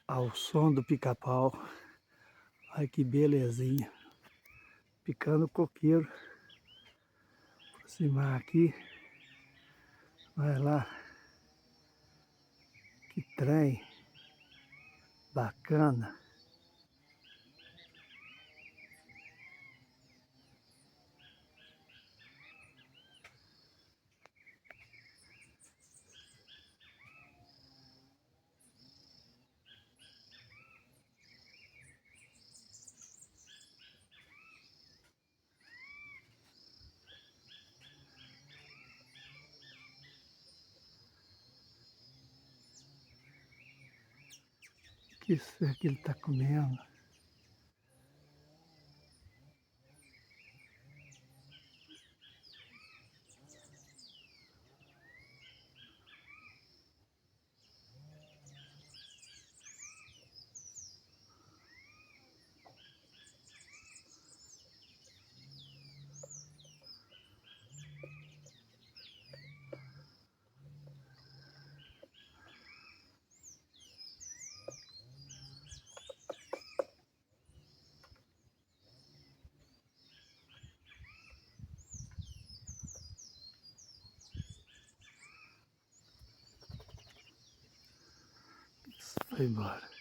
ao som do pica-pau. Olha que belezinha. Picando coqueiro. Aproximar aqui. Vai lá. Que trem. Bacana. O que será que ele está comendo? Foi embora.